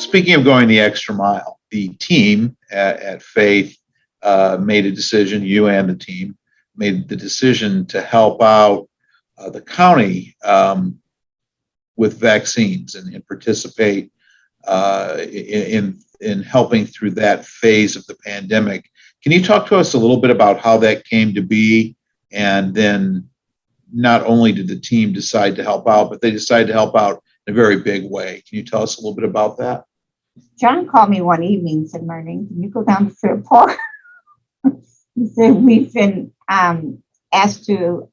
Speaking of going the extra mile, the team at Faith made a decision, you and the team made the decision to help out the county with vaccines and participate in helping through that phase of the pandemic. Can you talk to us a little bit about how that came to be? And then not only did the team decide to help out, but they decided to help out in a very big way. Can you tell us a little bit about that? John called me one evening and said, Marlene, can you go down to Fair Park? He said, we've been asked to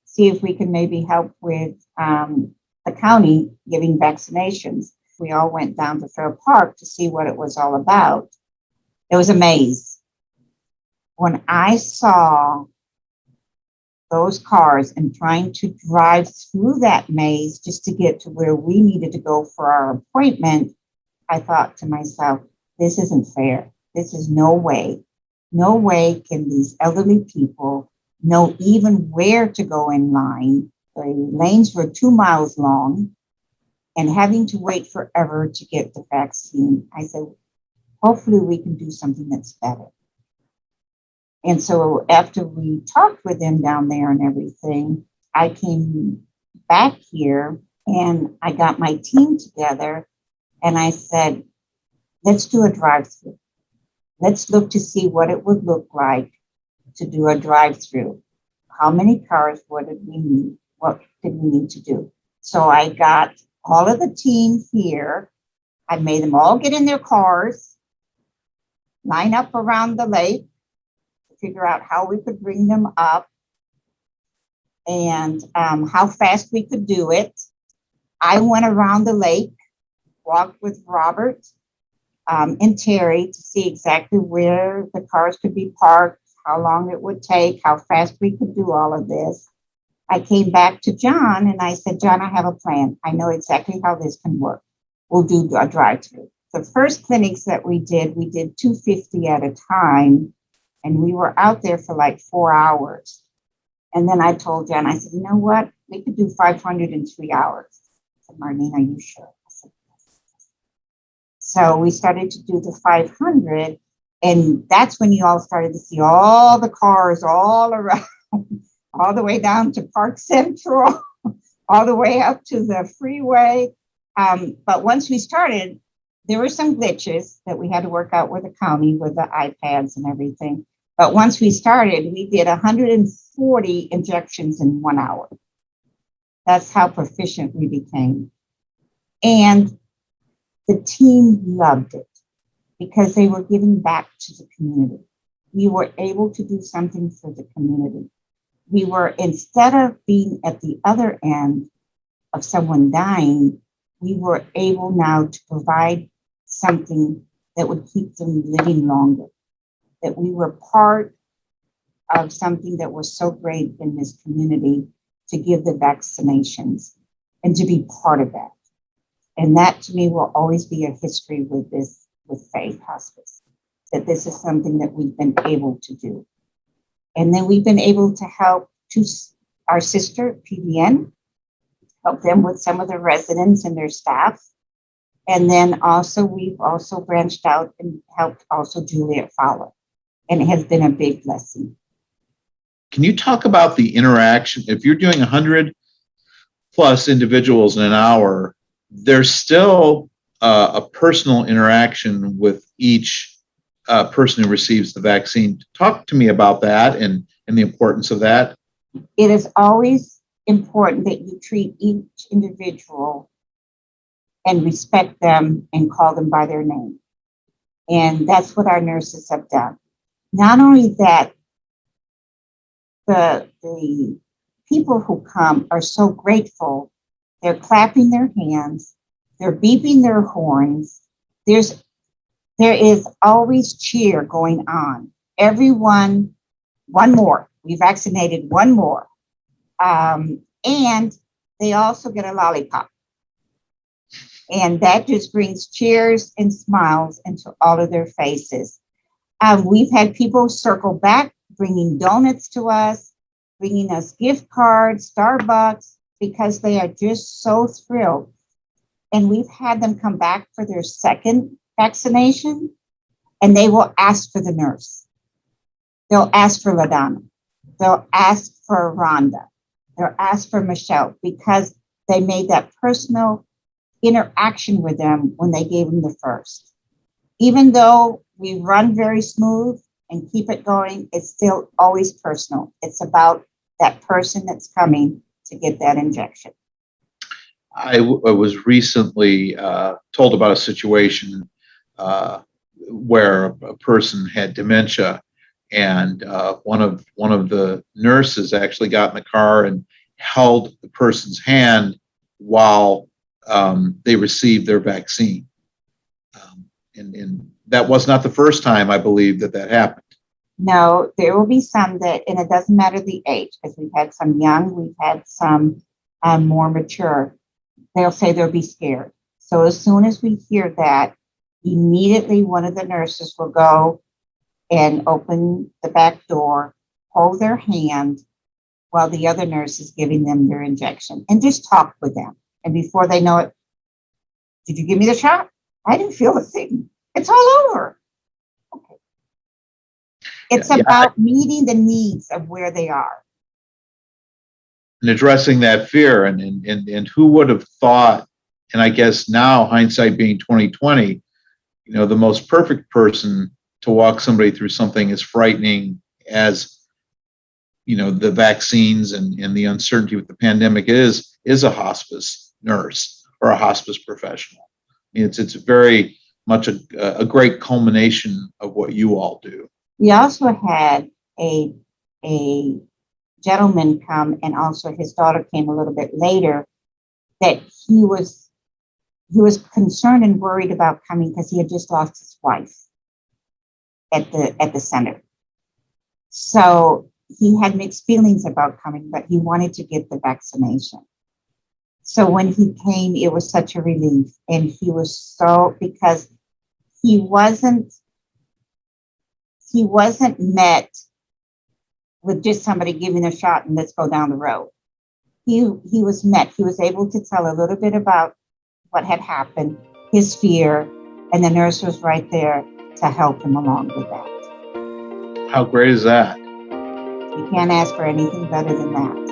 see if we can maybe help with the county giving vaccinations. We all went down to Fair Park to see what it was all about. It was a maze. When I saw those cars and trying to drive through that maze just to get to where we needed to go for our appointment, I thought to myself, this isn't fair. This is no way can these elderly people know even where to go in line. The lanes were 2 miles long and having to wait forever to get the vaccine. I said, hopefully we can do something that's better. And so after we talked with them down there and everything, I came back here and I got my team together and I said, let's do a drive-through. Let's look to see what it would look like to do a drive-through. How many cars, what did we need? What did we need to do? So I got all of the team here. I made them all get in their cars, line up around the lake, figure out how we could bring them up and how fast we could do it. I went around the lake, walked with Robert and Terry to see exactly where the cars could be parked, how long it would take, how fast we could do all of this. I came back to John and I said, John, I have a plan. I know exactly how this can work. We'll do a drive-through. The first clinics that we did 250 at a time. And we were out there for like 4 hours. And then I told Jen, I said, you know what? We could do 500 in 3 hours. I said, Marlene, are you sure? I said, yes. So we started to do the 500. And that's when you all started to see all the cars all around, all the way down to Park Central, all the way up to the freeway. But once we started, there were some glitches that we had to work out with the county with the iPads and everything. But once we started, we did 140 injections in 1 hour. That's how proficient we became. And the team loved it because they were giving back to the community. We were able to do something for the community. We were, instead of being at the other end of someone dying, we were able now to provide something that would keep them living longer, that we were part of something that was so great in this community to give the vaccinations and to be part of that. And that to me will always be a history with this, with Faith Hospice, that this is something that we've been able to do. And then we've been able to help our sister, PDN, help them with some of the residents and their staff. And then also, we've also branched out and helped also Juliet Fowler. And it has been a big blessing. Can you talk about the interaction? If you're doing 100 plus individuals in an hour, there's still a personal interaction with each person who receives the vaccine. Talk to me about that and the importance of that. It is always important that you treat each individual and respect them and call them by their name. And that's what our nurses have done. Not only that, the people who come are so grateful. They're clapping their hands, they're beeping their horns. There is always cheer going on. Everyone, one more. We vaccinated one more. And they also get a lollipop. And that just brings cheers and smiles into all of their faces. We've had people circle back, bringing donuts to us, bringing us gift cards, Starbucks, because they are just so thrilled. And we've had them come back for their second vaccination, and they will ask for the nurse. They'll ask for LaDonna. They'll ask for Rhonda. They'll ask for Michelle because they made that personal interaction with them when they gave them the first. Even though we run very smooth and keep it going, it's still always personal. It's about that person that's coming to get that injection. I was recently told about a situation where a person had dementia, and one of the nurses actually got in the car and held the person's hand while they received their vaccine. And that was not the first time, I believe, that happened. No, there will be some that, and it doesn't matter the age, because we've had some young, we've had some more mature. They'll say they'll be scared. So as soon as we hear that, immediately one of the nurses will go and open the back door, hold their hand while the other nurse is giving them their injection, and just talk with them. And before they know it, did you give me the shot? I didn't feel a thing. It's all over. Okay. It's about meeting the needs of where they are. And addressing that fear, and who would have thought, and I guess now, hindsight being 2020, the most perfect person to walk somebody through something as frightening as the vaccines and the uncertainty with the pandemic is a hospice nurse or a hospice professional. It's very much a great culmination of what you all do. We also had a gentleman come, and also his daughter came a little bit later, that he was concerned and worried about coming because he had just lost his wife at the center. So he had mixed feelings about coming, but he wanted to get the vaccination. So when he came, it was such a relief. And he was so, because he wasn't met with just somebody giving a shot and let's go down the road. He was met. He was able to tell a little bit about what had happened, his fear, and the nurse was right there to help him along with that. How great is that? You can't ask for anything better than that.